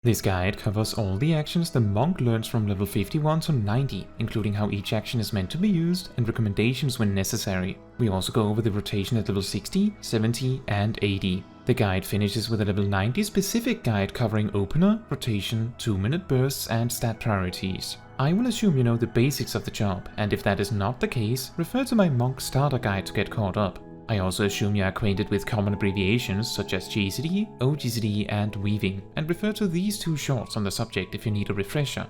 This guide covers all the actions the monk learns from level 51 to 90, including how each action is meant to be used and recommendations when necessary. We also go over the rotation at level 60, 70 and 80. The guide finishes with a level 90 specific guide covering opener, rotation, 2-minute bursts and stat priorities. I will assume you know the basics of the job, and if that is not the case, refer to my monk starter guide to get caught up. I also assume you are acquainted with common abbreviations such as GCD, OGCD and weaving, and refer to these two shorts on the subject if you need a refresher.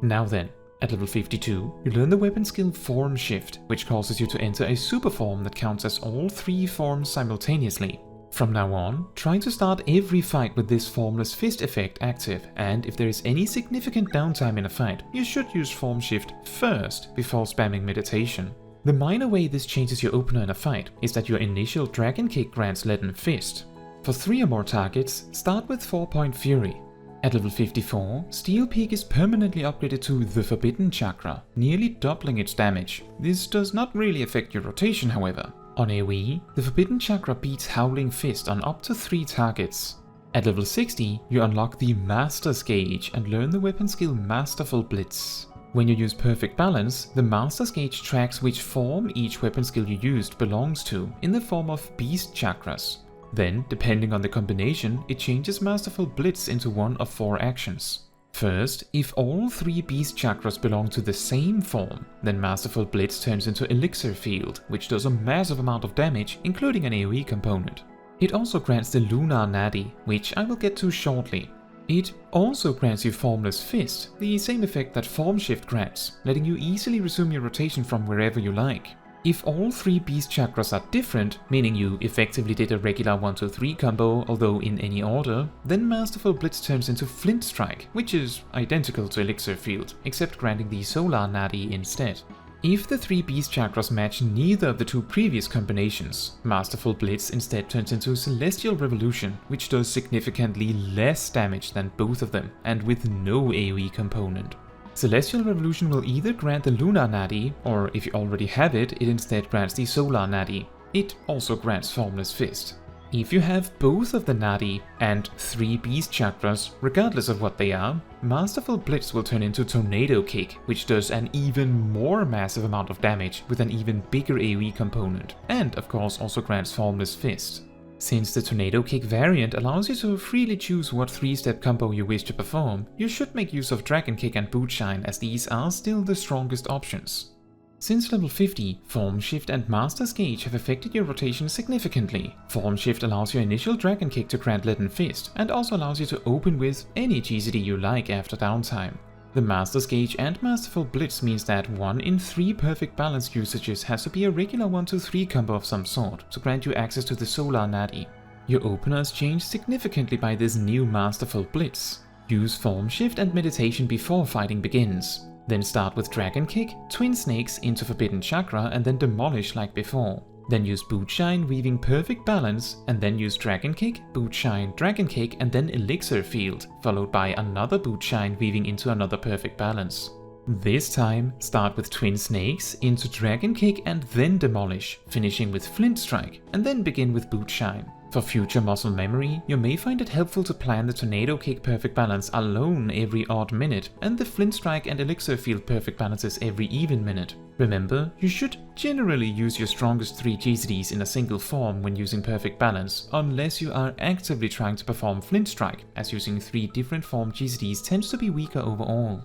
Now then, at level 52, you learn the weapon skill Form Shift, which causes you to enter a super form that counts as all 3 forms simultaneously. From now on, try to start every fight with this Formless Fist effect active, and if there is any significant downtime in a fight, you should use Form Shift first before spamming meditation. The minor way this changes your opener in a fight is that your initial Dragon Kick grants Leaden Fist. For 3 or more targets, start with 4-point Fury. At level 54, Steel Peak is permanently upgraded to the Forbidden Chakra, nearly doubling its damage. This does not really affect your rotation, however. On AoE, the Forbidden Chakra beats Howling Fist on up to 3 targets. At level 60, you unlock the Master's Gauge and learn the weapon skill Masterful Blitz. When you use Perfect Balance, the Master's Gauge tracks which form each weapon skill you used belongs to, in the form of Beast Chakras. Then, depending on the combination, it changes Masterful Blitz into one of 4 actions. First, if all 3 Beast Chakras belong to the same form, then Masterful Blitz turns into Elixir Field, which does a massive amount of damage, including an AoE component. It also grants the Lunar Nadi, which I will get to shortly. It also grants you Formless Fist, the same effect that Form Shift grants, letting you easily resume your rotation from wherever you like. If all 3 Beast Chakras are different, meaning you effectively did a regular 1-2-3 combo, although in any order, then Masterful Blitz turns into Flint Strike, which is identical to Elixir Field, except granting the Solar Nadi instead. If the 3 Beast Chakras match neither of the 2 previous combinations, Masterful Blitz instead turns into Celestial Revolution, which does significantly less damage than both of them, and with no AoE component. Celestial Revolution will either grant the Lunar Nadi, or if you already have it, it instead grants the Solar Nadi. It also grants Formless Fist. If you have both of the Nadi and 3 Beast Chakras, regardless of what they are, Masterful Blitz will turn into Tornado Kick, which does an even more massive amount of damage with an even bigger AoE component, and of course also grants Formless Fist. Since the Tornado Kick variant allows you to freely choose what 3-step combo you wish to perform, you should make use of Dragon Kick and Bootshine, as these are still the strongest options. Since level 50, Form Shift and Master's Gauge have affected your rotation significantly. Form Shift allows your initial Dragon Kick to grant Leaden Fist, and also allows you to open with any GCD you like after downtime. The Master's Gauge and Masterful Blitz means that 1 in 3 Perfect Balance usages has to be a regular 1-2-3 combo of some sort to grant you access to the Solar Nadi. Your openers change significantly by this new Masterful Blitz. Use Form Shift and Meditation before fighting begins. Then start with Dragon Kick, Twin Snakes into Forbidden Chakra and then Demolish like before. Then use Bootshine, weaving Perfect Balance, and then use Dragon Kick, Bootshine, Dragon Kick and then Elixir Field, followed by another Bootshine weaving into another Perfect Balance. This time, start with Twin Snakes into Dragon Kick and then Demolish, finishing with Flint Strike, and then begin with Bootshine. For future muscle memory, you may find it helpful to plan the Tornado Kick Perfect Balance alone every odd minute, and the Flint Strike and Elixir Field Perfect Balances every even minute. Remember, you should generally use your strongest 3 GCDs in a single form when using Perfect Balance, unless you are actively trying to perform Flint Strike, as using 3 different form GCDs tends to be weaker overall.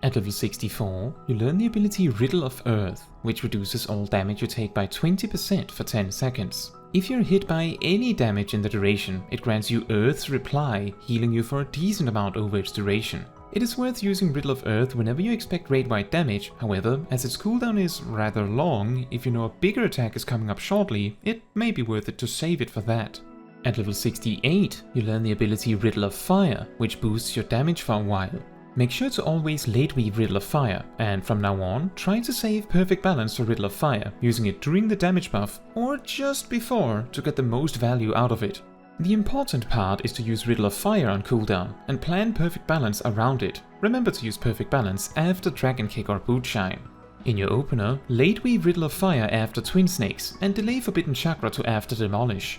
At level 64, you learn the ability Riddle of Earth, which reduces all damage you take by 20% for 10 seconds. If you're hit by any damage in the duration, it grants you Earth's Reply, healing you for a decent amount over its duration. It is worth using Riddle of Earth whenever you expect raid-wide damage, however, as its cooldown is rather long, if you know a bigger attack is coming up shortly, it may be worth it to save it for that. At level 68, you learn the ability Riddle of Fire, which boosts your damage for a while. Make sure to always late weave Riddle of Fire, and from now on, try to save Perfect Balance for Riddle of Fire, using it during the damage buff, or just before to get the most value out of it. The important part is to use Riddle of Fire on cooldown, and plan Perfect Balance around it. Remember to use Perfect Balance after Dragon Kick or Bootshine. In your opener, late weave Riddle of Fire after Twin Snakes, and delay Forbidden Chakra to after Demolish.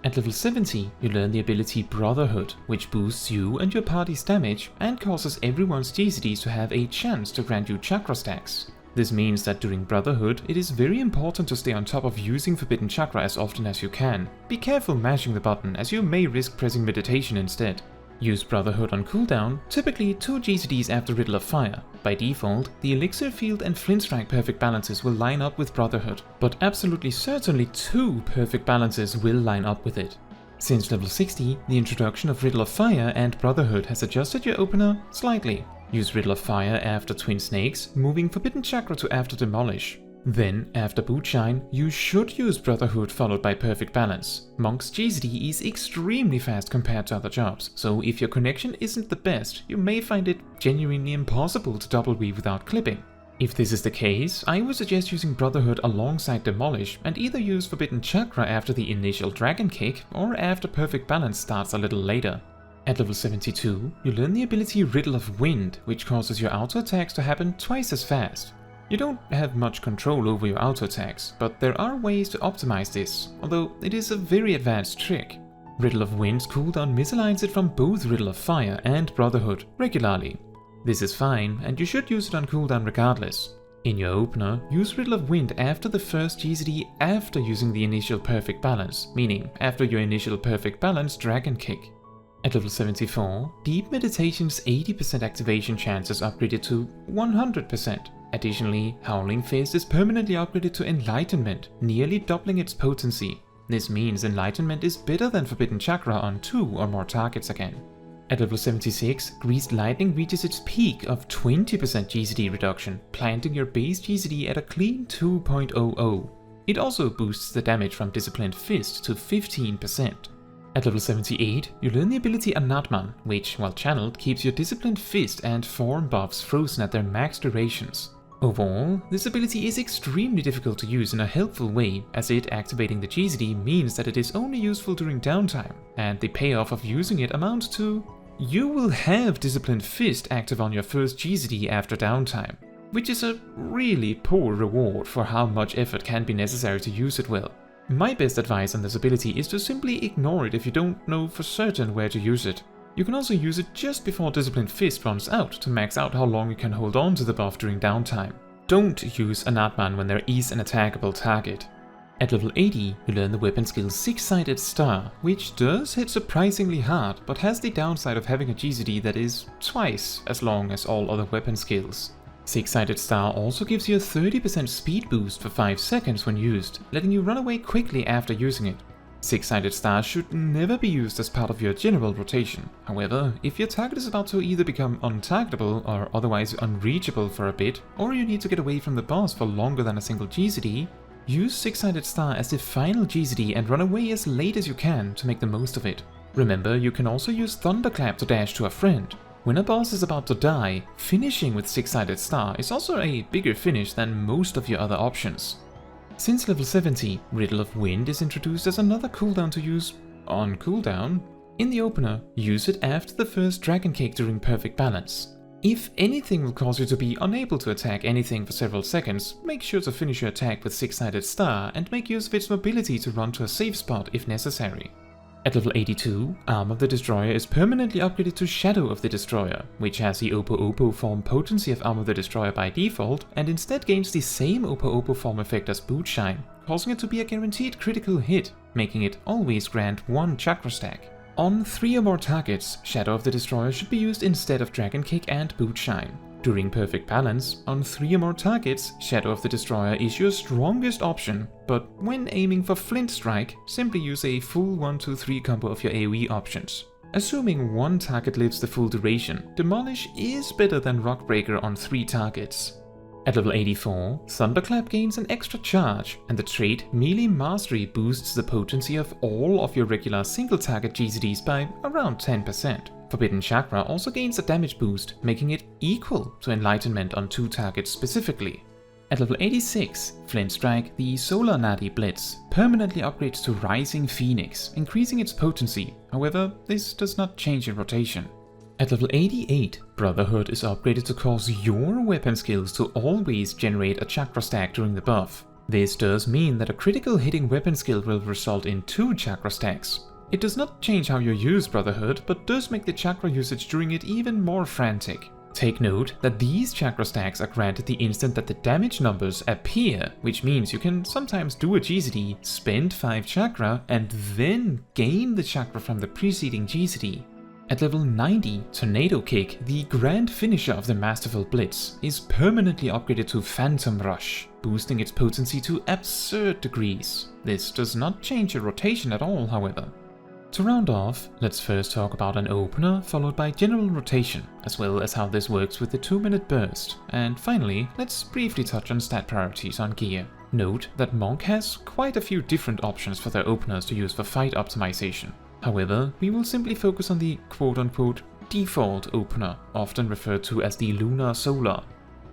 At level 70, you learn the ability Brotherhood, which boosts you and your party's damage and causes everyone's GCDs to have a chance to grant you chakra stacks. This means that during Brotherhood, it is very important to stay on top of using Forbidden Chakra as often as you can. Be careful mashing the button, as you may risk pressing Meditation instead. Use Brotherhood on cooldown, typically 2 GCDs after Riddle of Fire. By default, the Elixir Field and Flint Strike perfect balances will line up with Brotherhood, but absolutely certainly 2 perfect balances will line up with it. Since level 60, the introduction of Riddle of Fire and Brotherhood has adjusted your opener slightly. Use Riddle of Fire after Twin Snakes, moving Forbidden Chakra to after Demolish. Then, after Bootshine, you should use Brotherhood followed by Perfect Balance. Monk's GCD is extremely fast compared to other jobs, so if your connection isn't the best, you may find it genuinely impossible to double weave without clipping. If this is the case, I would suggest using Brotherhood alongside Demolish and either use Forbidden Chakra after the initial Dragon Kick or after Perfect Balance starts a little later. At level 72, you learn the ability Riddle of Wind, which causes your auto attacks to happen twice as fast. You don't have much control over your auto attacks, but there are ways to optimize this, although it is a very advanced trick. Riddle of Wind's cooldown misaligns it from both Riddle of Fire and Brotherhood regularly. This is fine, and you should use it on cooldown regardless. In your opener, use Riddle of Wind after the first GCD after using the initial Perfect Balance, meaning after your initial Perfect Balance Dragon Kick. At level 74, Deep Meditation's 80% activation chance is upgraded to 100%. Additionally, Howling Fist is permanently upgraded to Enlightenment, nearly doubling its potency. This means Enlightenment is better than Forbidden Chakra on 2 or more targets again. At level 76, Greased Lightning reaches its peak of 20% GCD reduction, planting your base GCD at a clean 2.00. It also boosts the damage from Disciplined Fist to 15%. At level 78, you learn the ability Anatman, which, while channeled, keeps your Disciplined Fist and form buffs frozen at their max durations. Overall, this ability is extremely difficult to use in a helpful way, as it activating the GCD means that it is only useful during downtime, and the payoff of using it amounts to: you will have Disciplined Fist active on your first GCD after downtime, which is a really poor reward for how much effort can be necessary to use it well. My best advice on this ability is to simply ignore it if you don't know for certain where to use it. You can also use it just before Disciplined Fist runs out to max out how long you can hold on to the buff during downtime. Don't use Anatman when there is an attackable target. At level 80, you learn the weapon skill Six-Sided Star, which does hit surprisingly hard, but has the downside of having a GCD that is twice as long as all other weapon skills. Six-Sided Star also gives you a 30% speed boost for 5 seconds when used, letting you run away quickly after using it. Six-Sided Star should never be used as part of your general rotation. However, if your target is about to either become untargetable or otherwise unreachable for a bit, or you need to get away from the boss for longer than a single GCD, use Six-Sided Star as the final GCD and run away as late as you can to make the most of it. Remember, you can also use Thunderclap to dash to a friend. When a boss is about to die, finishing with Six-Sided Star is also a bigger finish than most of your other options. Since level 70, Riddle of Wind is introduced as another cooldown to use on cooldown. In the opener, use it after the first Dragon Kick during Perfect Balance. If anything will cause you to be unable to attack anything for several seconds, make sure to finish your attack with Six-Sided Star and make use of its mobility to run to a safe spot if necessary. At level 82, Arm of the Destroyer is permanently upgraded to Shadow of the Destroyer, which has the Oppo form potency of Arm of the Destroyer by default, and instead gains the same Oppo form effect as Bootshine, causing it to be a guaranteed critical hit, making it always grant 1 chakra stack. On 3 or more targets, Shadow of the Destroyer should be used instead of Dragon Kick and Bootshine. During Perfect Balance, on 3 or more targets, Shadow of the Destroyer is your strongest option, but when aiming for Flint Strike, simply use a full 1-2-3 combo of your AoE options. Assuming 1 target lives the full duration, Demolish is better than Rockbreaker on 3 targets. At level 84, Thunderclap gains an extra charge, and the trait Melee Mastery boosts the potency of all of your regular single target GCDs by around 10%. Forbidden Chakra also gains a damage boost, making it equal to Enlightenment on 2 targets specifically. At level 86, Flint Strike, the Solar Nadi Blitz, permanently upgrades to Rising Phoenix, increasing its potency. However, this does not change in rotation. At level 88, Brotherhood is upgraded to cause your weapon skills to always generate a chakra stack during the buff. This does mean that a critical hitting weapon skill will result in 2 chakra stacks. It does not change how you use Brotherhood, but does make the chakra usage during it even more frantic. Take note that these chakra stacks are granted the instant that the damage numbers appear, which means you can sometimes do a GCD, spend 5 chakra, and then gain the chakra from the preceding GCD. At level 90, Tornado Kick, the grand finisher of the Masterful Blitz, is permanently upgraded to Phantom Rush, boosting its potency to absurd degrees. This does not change your rotation at all, however. To round off, let's first talk about an opener followed by general rotation, as well as how this works with the 2-minute burst, and finally, let's briefly touch on stat priorities on gear. Note that Monk has quite a few different options for their openers to use for fight optimization. However, we will simply focus on the quote-unquote default opener, often referred to as the Lunar Solar.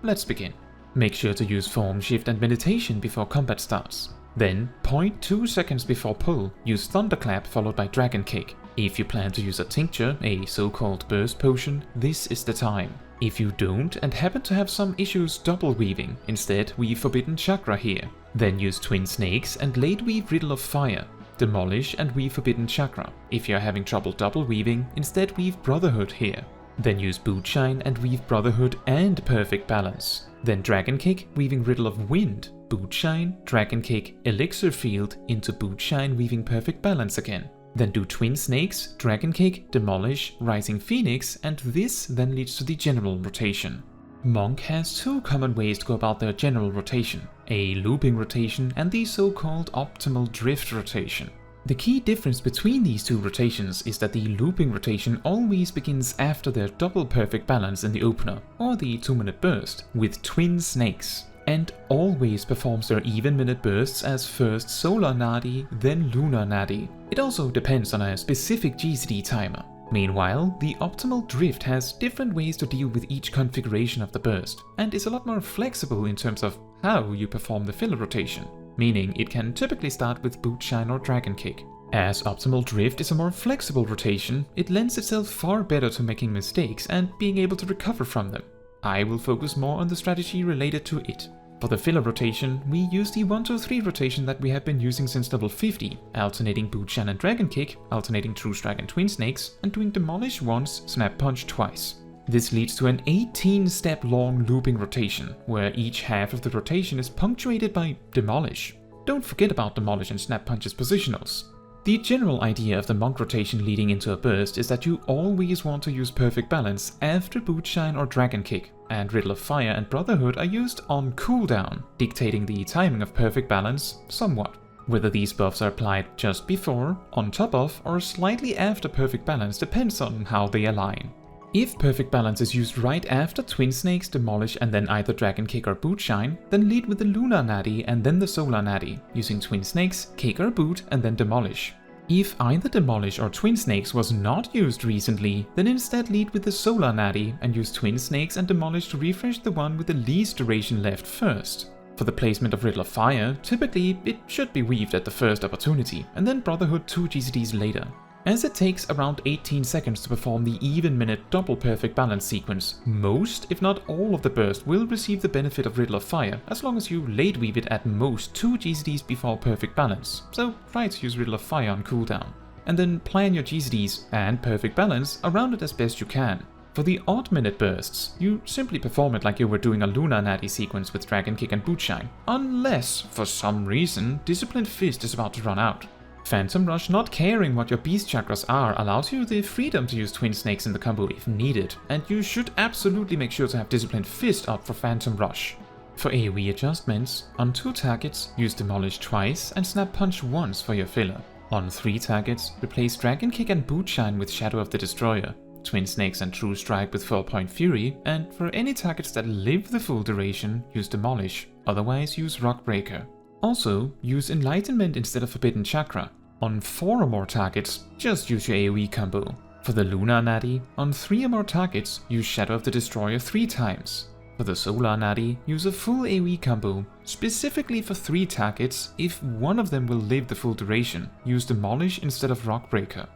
Let's begin. Make sure to use Form Shift and Meditation before combat starts. Then, 0.2 seconds before pull, use Thunderclap followed by Dragon Kick. If you plan to use a tincture, a so-called burst potion, this is the time. If you don't and happen to have some issues double weaving, instead weave Forbidden Chakra here. Then use Twin Snakes and late weave Riddle of Fire. Demolish and weave Forbidden Chakra. If you are having trouble double weaving, instead weave Brotherhood here. Then use Bootshine and weave Brotherhood and Perfect Balance. Then Dragon Kick, weaving Riddle of Wind. Bootshine, Dragon Kick, Elixir Field into Bootshine, weaving Perfect Balance again. Then do Twin Snakes, Dragon Kick, Demolish, Rising Phoenix, and this then leads to the general rotation. Monk has 2 common ways to go about their general rotation, a looping rotation and the so-called optimal drift rotation. The key difference between these 2 rotations is that the looping rotation always begins after their double perfect balance in the opener, or the 2-minute burst, with Twin Snakes, and always performs their even minute bursts as first Solar Nadi, then Lunar Nadi. It also depends on a specific GCD timer. Meanwhile, the optimal drift has different ways to deal with each configuration of the burst, and is a lot more flexible in terms of how you perform the filler rotation, meaning it can typically start with Bootshine or Dragon Kick. As optimal drift is a more flexible rotation, it lends itself far better to making mistakes and being able to recover from them. I will focus more on the strategy related to it. For the filler rotation, we use the 1-2-3 rotation that we have been using since level 50, alternating Bootshine and Dragon Kick, alternating True Strike and Twin Snakes, and doing Demolish once, Snap Punch twice. This leads to an 18-step long looping rotation, where each half of the rotation is punctuated by Demolish. Don't forget about Demolish and Snap Punch's positionals. The general idea of the Monk rotation leading into a burst is that you always want to use Perfect Balance after Bootshine or Dragon Kick, and Riddle of Fire and Brotherhood are used on cooldown, dictating the timing of Perfect Balance somewhat. Whether these buffs are applied just before, on top of, or slightly after Perfect Balance depends on how they align. If Perfect Balance is used right after Twin Snakes, Demolish, and then either Dragon Kick or Bootshine, then lead with the Lunar Nadi and then the Solar Nadi, using Twin Snakes, Kick or Boot, and then Demolish. If either Demolish or Twin Snakes was not used recently, then instead lead with the Solar Nadi and use Twin Snakes and Demolish to refresh the one with the least duration left first. For the placement of Riddle of Fire, typically it should be weaved at the first opportunity, and then Brotherhood 2 GCDs later. As it takes around 18 seconds to perform the even minute double perfect balance sequence, most, if not all of the burst will receive the benefit of Riddle of Fire, as long as you late weave it at most 2 GCDs before perfect balance, so try to use Riddle of Fire on cooldown. And then plan your GCDs and perfect balance around it as best you can. For the odd minute bursts, you simply perform it like you were doing a Lunar Nadi sequence with Dragon Kick and Bootshine, unless, for some reason, Disciplined Fist is about to run out. Phantom Rush, not caring what your beast chakras are, allows you the freedom to use Twin Snakes in the combo if needed, and you should absolutely make sure to have Disciplined Fist up for Phantom Rush. For AoE adjustments, on 2 targets, use Demolish twice and Snap Punch once for your filler. On 3 targets, replace Dragon Kick and Bootshine with Shadow of the Destroyer, Twin Snakes and True Strike with 4-point Fury, and for any targets that live the full duration, use Demolish, otherwise use Rock Breaker. Also, use Enlightenment instead of Forbidden Chakra. On 4 or more targets, just use your AoE combo. For the Lunar Nadi, on 3 or more targets, use Shadow of the Destroyer 3 times. For the Solar Nadi, use a full AoE combo. Specifically for 3 targets, if one of them will live the full duration, use Demolish instead of Rock Breaker.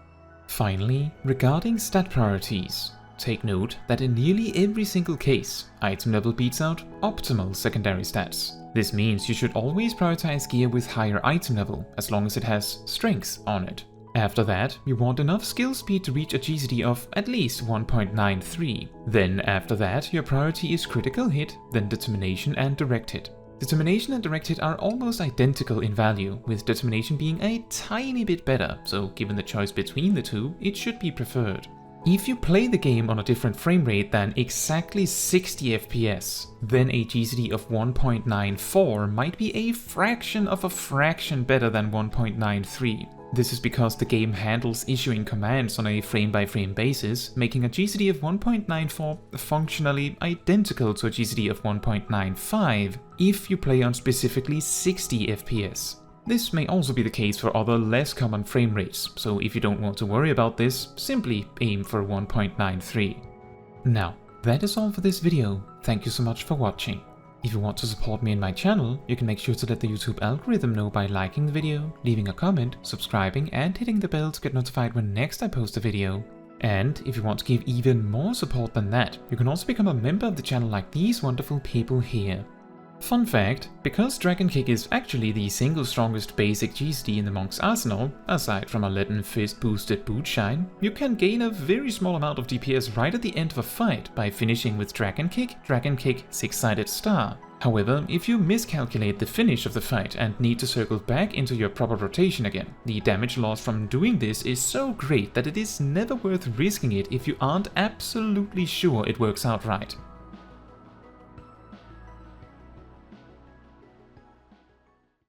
Finally, regarding stat priorities. take note that in nearly every single case, item level beats out optimal secondary stats. This means you should always prioritize gear with higher item level, as long as it has strength on it. After that, you want enough skill speed to reach a GCD of at least 1.93. Then after that, your priority is critical hit, then determination and direct hit. Determination and direct hit are almost identical in value, with determination being a tiny bit better, so given the choice between the two, it should be preferred. If you play the game on a different frame rate than exactly 60 FPS, then a GCD of 1.94 might be a fraction of a fraction better than 1.93. This is because the game handles issuing commands on a frame-by-frame basis, making a GCD of 1.94 functionally identical to a GCD of 1.95 if you play on specifically 60 FPS. This may also be the case for other less common frame rates, so if you don't want to worry about this, simply aim for 1.93. Now, that is all for this video. Thank you so much for watching. If you want to support me and my channel, you can make sure to let the YouTube algorithm know by liking the video, leaving a comment, subscribing and hitting the bell to get notified when next I post a video. And if you want to give even more support than that, you can also become a member of the channel like these wonderful people here. Fun fact, because Dragon Kick is actually the single strongest basic GCD in the Monk's arsenal, aside from a Leaden Fist boosted boot shine, you can gain a very small amount of DPS right at the end of a fight by finishing with Dragon Kick, 6-sided star. However, if you miscalculate the finish of the fight and need to circle back into your proper rotation again, the damage loss from doing this is so great that it is never worth risking it if you aren't absolutely sure it works out right.